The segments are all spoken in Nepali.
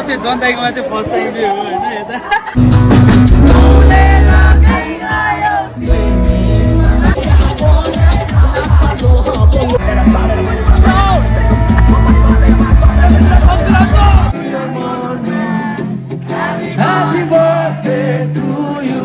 चाहिँ जनताकोमा चाहिँ फर्स्ट टाइम चाहिँ हो होइन यो चाहिँ Happy birthday to you.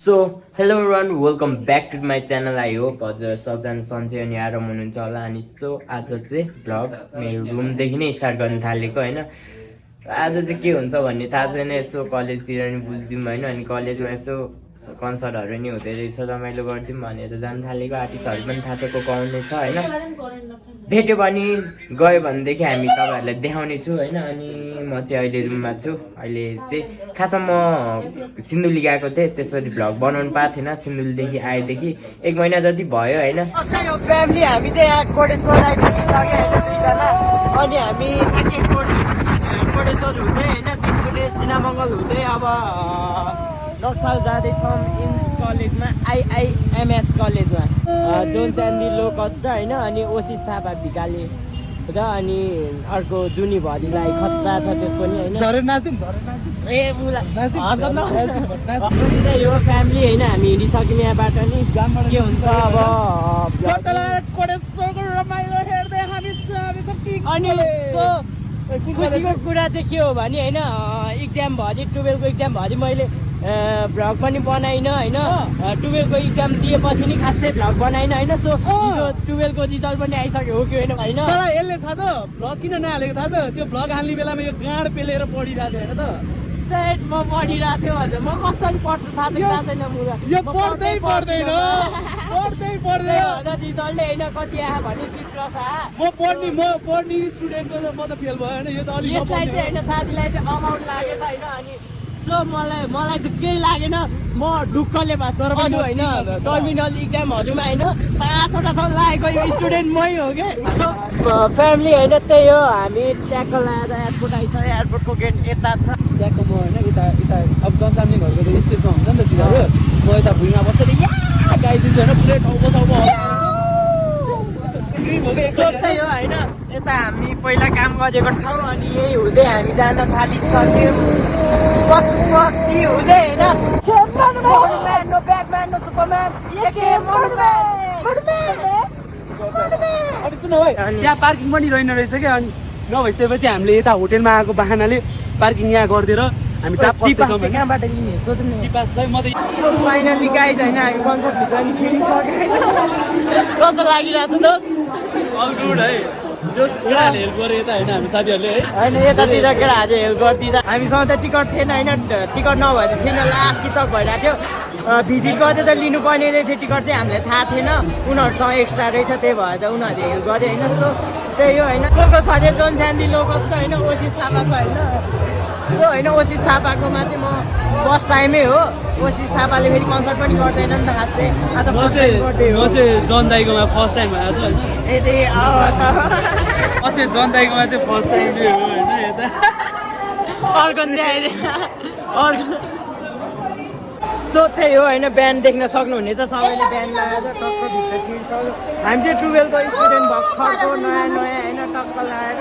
So, hello everyone, welcome back to my channel. I hope हजुर सबजना सन्चै अनि आराम हुनुहुन्छ होला। अनि सो आज चाहिँ भ्लग मेरो रुमदेखि नै स्टार्ट गर्न थालेको होइन। आज चाहिँ के हुन्छ भन्ने थाहा छैन, यसो कलेजतिर नि बुझ्दिउँ होइन। अनि कलेजमा यसो कन्सर्टहरू नि हुँदै रहेछ, रमाइलो गरिदिउँ भनेर जान थालेको। आर्टिस्टहरू पनि थाहा छ को आउने छ होइन। भेट्यो भने गयो भनेदेखि हामी तपाईँहरूलाई देखाउने छु होइन। अनि म चाहिँ अहिले रुममा छु। अहिले चाहिँ खासमा म सिन्धुली गएको थिएँ, त्यसपछि भ्लग बनाउनु पाएको थिएन। सिन्धुलीदेखि आएदेखि 1 महिना जति भयो होइन। फ्यामिली हामी चाहिँ यहाँ कोटेश्वर आइपुगिसक्यो होइन, 2जना। अनि हामी कोटेश्वर हुँदै होइन, 3 गुणे सिनामङ्गल हुँदै अब नक्साल जाँदैछौँ इन्स कलेजमा, आइआइएमएस कलेजमा, जोन चान्दी लो कस्ट होइन। अनि ओसिस थापा भिकाले र अनि अर्को जुनी भरिलाई खतरा छ त्यसको नि होइन। यो फ्यामिली होइन, हामी हिँडिसक्यौँ यहाँबाट नि। के हुन्छ अब अनि खुसीको कुरा चाहिँ के हो भने होइन, इक्जाम भरि 12को इक्जाम भरि मैले भ्लग पनि बनाइनँ होइन। 12को इक्जाम दिएपछि नि खासै भ्लग बनाइनँ होइन। सो 12को रिजल्ट पनि आइसक्यो हो कि होइन होइन। यसले थाहा छ भ्लग किन नहालेको थाहा छ? त्यो भ्लग हाल्ने बेलामा यो गाँड पेलेर पढिरहेको थियो होइन त। म पढिरहेको थियो हजुर, म कसरी पढ्छु थाहा छैन मुला। यो पढ्दै पढ्दैन रिजल्टले होइन कति आयो भने 20+ आयो। म पढ्ने स्टुडेन्टको त म त फेल भयो होइन। यो त अलिक यसलाई चाहिँ होइन, साथीलाई चाहिँ अमाउन्ट लागेछ होइन। अनि सो मलाई चाहिँ केही लागेन, म ढुक्कले पास तर पनि होइन। टर्मिनल इक्जामहरूमा होइन 5वटासम्म लागेको यो स्टुडेन्ट मै हो कि। सो फ्यामिली होइन, त्यही हो। हामी ट्याक्क लगाएर एयरपोर्ट आइसक्यो, एयरपोर्टको गेट यता छ। त्यहाँको म होइन यता अब जनसामान्यहरूको त स्टेजमा हुन्छ नि त तिनीहरू। म यता भुइँमा बसेर गाइदिन्छु होइन, पुरै टाउको सोध्दै हो होइन। यता हामी पहिला काम गरेको ठाउँ, अनि यही हुँदै हामी जान थालिसक्यौँ। पशुपति हुँदै होइन, नो ब्याटम्यान नो सुपरम्यान, अनि सुन भाइ, यहाँ पार्किङ पनि रहेन रहेछ क्या। अनि नभइसकेपछि हामीले यता होटेलमा आएको बाहनाले पार्किङ यहाँ गरिदिएर हामी कहाँबाट लिने सोध्नु नि। फाइनली गाइज होइन, हामी कन्सर्टभित्र पनि छिरिसक्यो। कस्तो लागिरहेको छ दोस्त? अल गुड है, जस केटाहरूले हेल्प गरे यता होइन हामी साथीहरूले है होइन। यतातिर केटाहरूले हेल्प गरिदिँदा हामीसँग त टिकट थिएन होइन। टिकट नभएर छैन, लास्ट किचक भइरहेको थियो। भिजिट गर्दै त लिनुपर्ने रहेछ टिकट चाहिँ, हामीलाई थाहा थिएन। उनीहरूसँग एक्स्ट्रा रहेछ, त्यही भएर त उनीहरूले हेल्प गरे होइन। सो त्यही हो होइन। को छ अरे जोन चान्दी लोकस छ होइन, ओसिस थापा छ होइन। सो होइन, ओसिस थापाकोमा चाहिँ म फर्स्ट टाइमै हो। ओसिस थापाले फेरि कन्सर्ट पनि गर्दैन नि त खासै। आज म चाहिँ जन दाइकोमा फर्स्ट टाइम आएको छु होइन। म चाहिँ जन दाइकोमा चाहिँ फर्स्ट टाइम चाहिँ हो होइन। यो त अर्को अर्को। सो त्यही हो होइन, बिहान देख्न सक्नुहुनेछ सबैले बिहान लगाएर टक्क भित्र छिर्छ। हामी चाहिँ 12को स्टुडेन्ट भर्खरको नयाँ होइन, टक्क लगाएर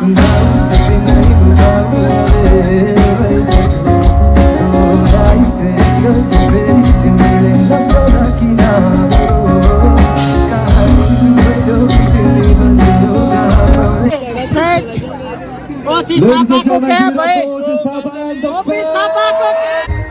Ladies and gentlemen, give it up for Sisaba and the band.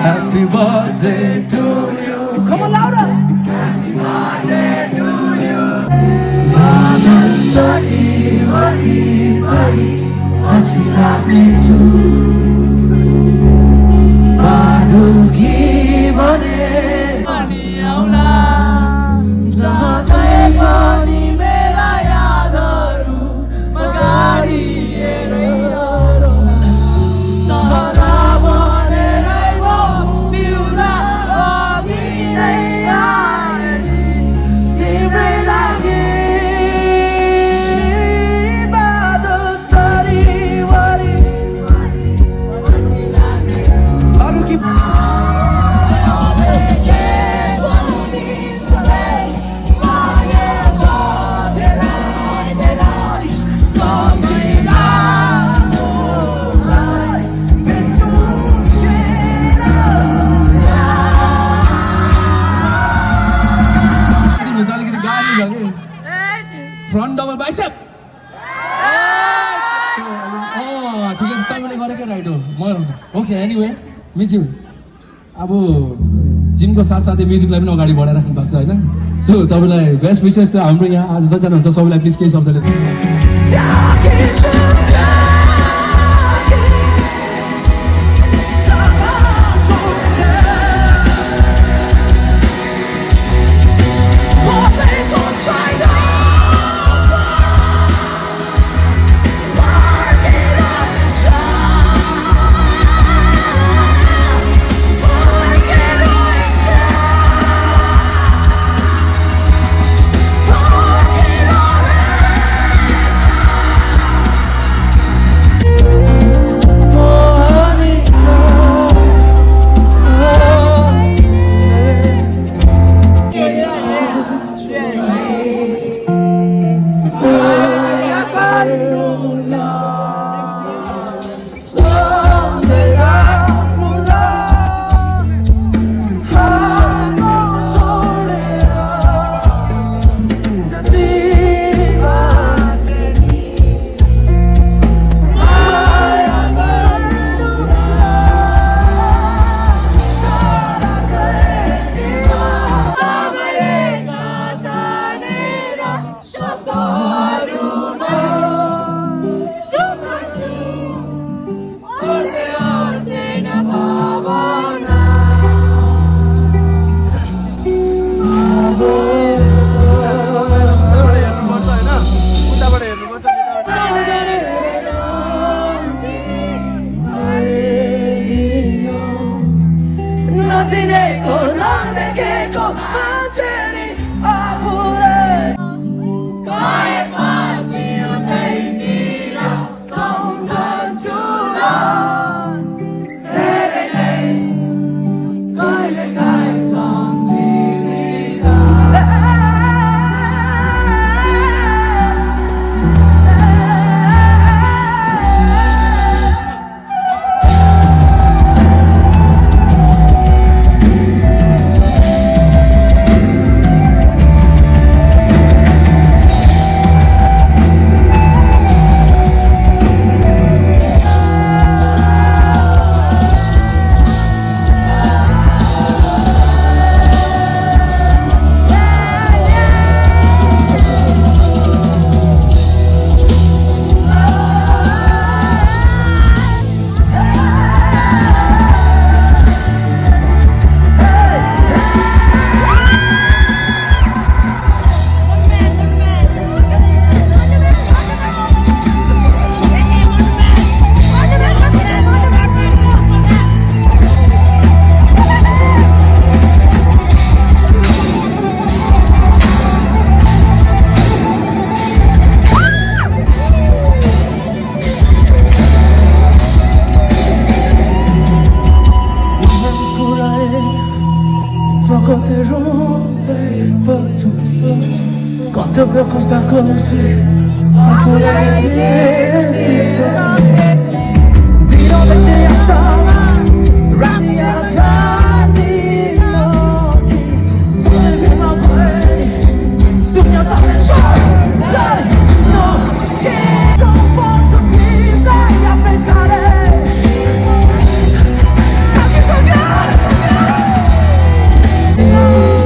Happy birthday to you. Come on, louder. Happy birthday to you. Manasai wari wari asilati chu. Badulki bane pani aula. Jahan gaye pani mera yaadaru magari yerai sahara bane rai wo miula front double bicep ठिकै छ तपाईँले गरेकै राइट हो म ओके एनिवे मिच्यु अब जिमको साथसाथै म्युजिकलाई पनि अगाडि बढाइराख्नु भएको छ होइन सो तपाईँलाई बेस्ट विशेष छ हाम्रो यहाँ आज जतिजना हुन्छ सबैलाई प्लिज केही शब्दले Quanto più costa costi a fuori di Tiro de te a sama Rani al cardino Sono il primo fuori Sogno da lasciare No che non posso più dai a pensare Anche sognare No,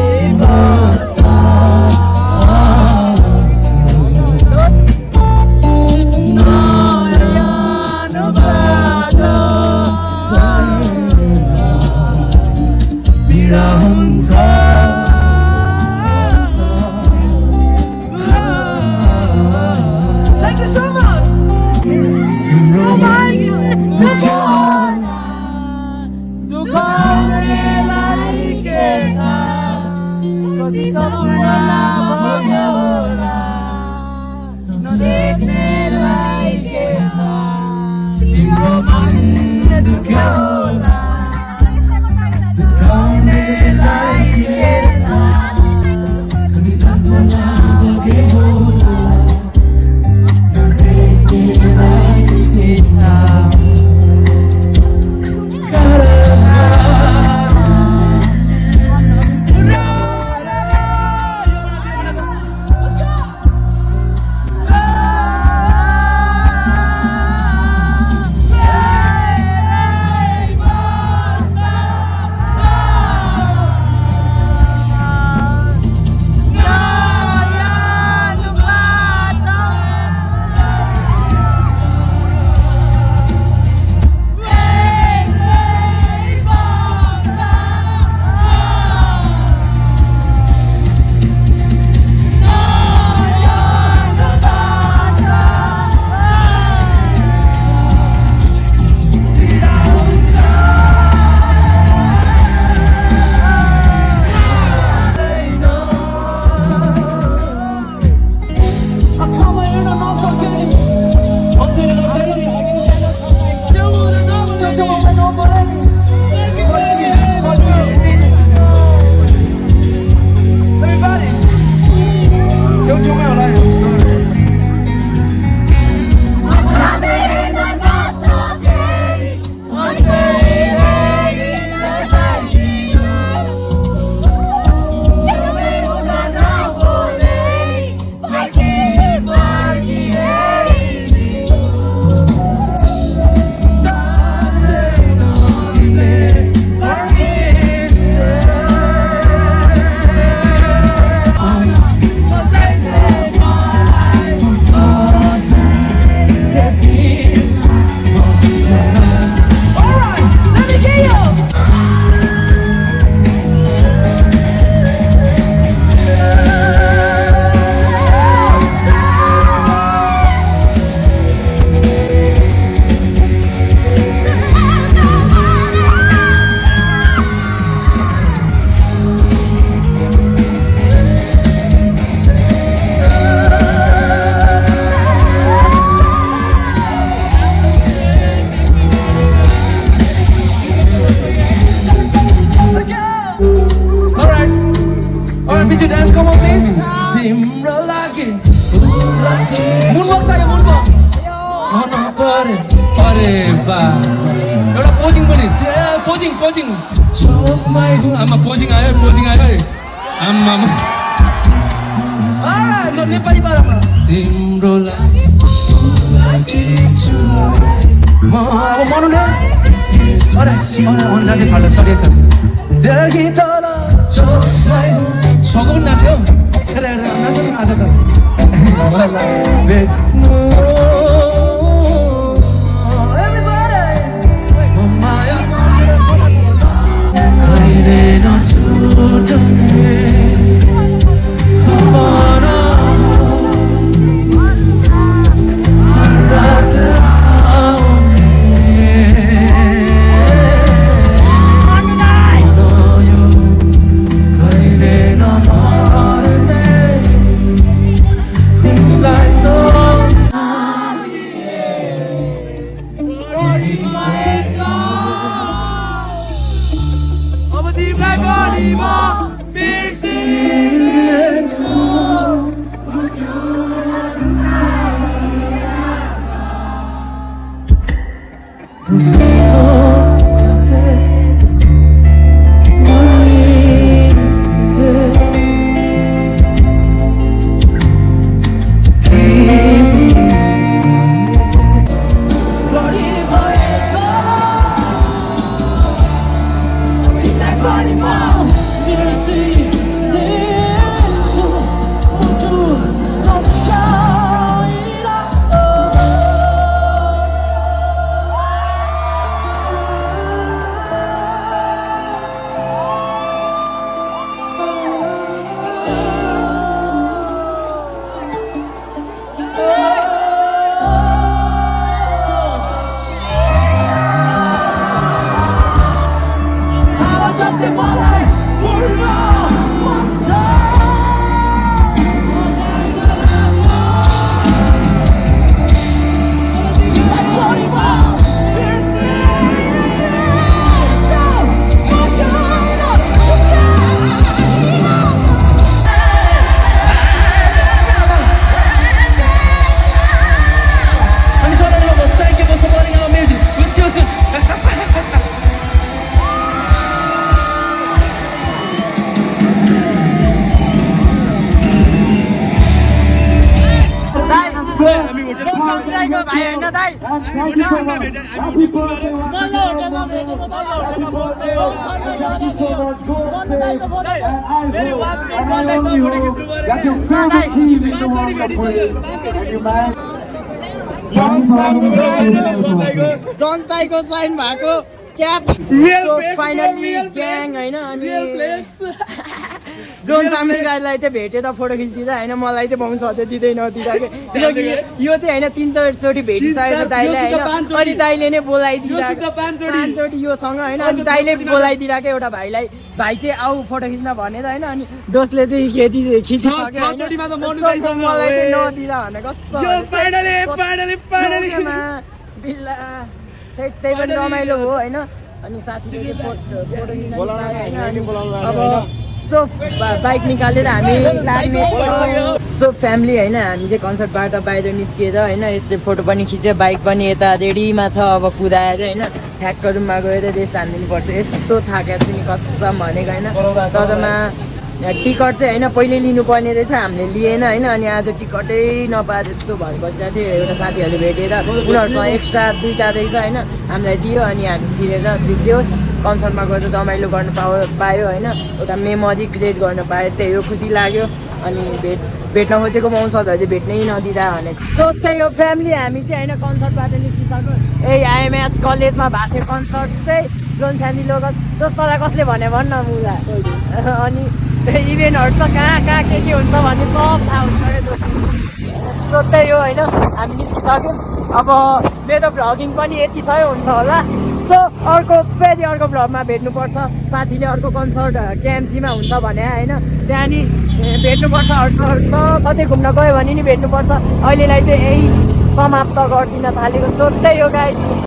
मुनवक चाहियो मुनवक अरे बा एउटा पोजिङ पनि पोजिङ आमा पोजिङ आयो है आमा ल नेपाली पारामा तिम्रो लागि म अब मनुले अरे अन्जाले फाल्यो सरी देखि तल सघाउ नाच्यो हेर नाच न आज त भेट्नु कहिले नछुट्ने सपना रात कहिले नमर्ने तिमीलाई अब तिमीलाई गरीमा बिर्सिन्छु Thank you so much. Happy birthday once again. Happy birthday. Thank you so much. Go safe. And I only hope that your favorite team is the one that wins. And you might. जनताको साइन भएको क्याप फाइनली ग्याङ होइन अनि जोन सामिल राईलाई चाहिँ भेटेर फोटो खिचिदिँदा होइन मलाई चाहिँ पाउँछ अझै दिँदैन किनकि यो चाहिँ होइन 3-4 चोटि भेटिसकेको छ दाइले होइन अनि दाइले नै बोलाइदिरहेको 5 चोटि योसँग होइन अनि दाइले बोलाइदिरहेको एउटा भाइलाई भाइ चाहिँ आऊ फोटो खिच्न भनेर होइन अनि दोस्तले चाहिँ खिचिसक्यो मलाई चाहिँ नदिएर भने कस्तो बिल्ला त्यही पनि रमाइलो हो होइन अनि साथीले फोटो खिच्न अब सो बाइक निकालेर हामी लाग्ने सो फ्यामिली होइन हामी चाहिँ कन्सर्टबाट बाहिर निस्किएर होइन यसले फोटो पनि खिच्यो बाइक पनि यता रेडीमा छ अब कुदाएर होइन ठ्याक्क रुममा गएर रेस्ट हानिदिनुपर्छ यस्तो थाकेको छु नि कसम भनेको होइन तरमा टिकट चाहिँ होइन पहिले लिनुपर्ने रहेछ हामीले लिएन होइन अनि आज टिकटै नपाएर यस्तो भएर बसिरहेको थियो एउटा साथीहरूले भेटेर उनीहरूसँग एक्स्ट्रा 2टा रहेछ होइन हामीलाई दियो अनि हामी छिरेर जे होस् कन्सर्टमा गएर रमाइलो गर्न पायो होइन एउटा मेमोरी क्रिएट गर्न पायो त्यही हो खुसी लाग्यो अनि भेट्न खोजेको वंशजहरूले भेट्नै नदिँदा भनेको सो त्यही हो फ्यामिली हामी चाहिँ होइन कन्सर्टबाट निस्किसक्यो आइएमएस कलेजमा भएको थियो कन्सर्ट चाहिँ जोन स्यान्डी लोगस दोस्तलाई कसले भने भन्न मुला अनि इभेन्टहरू त कहाँ के हुन्छ भन्ने सब थाहा हुन्छ क्या दोस्त सो त्यही हो होइन हामी निस्किसक्यो अब मेरो भ्लगिङ पनि यतिसै हुन्छ होला सो फेरि अर्को भ्लगमा भेट्नुपर्छ साथीले अर्को कन्सर्ट केएमसीमा हुन्छ भने होइन त्यहाँनिर भेट्नुपर्छ कतै घुम्न गयो भने नि भेट्नुपर्छ अहिलेलाई चाहिँ यही समाप्त गरिदिन थालेको सो त्यही हो गाइस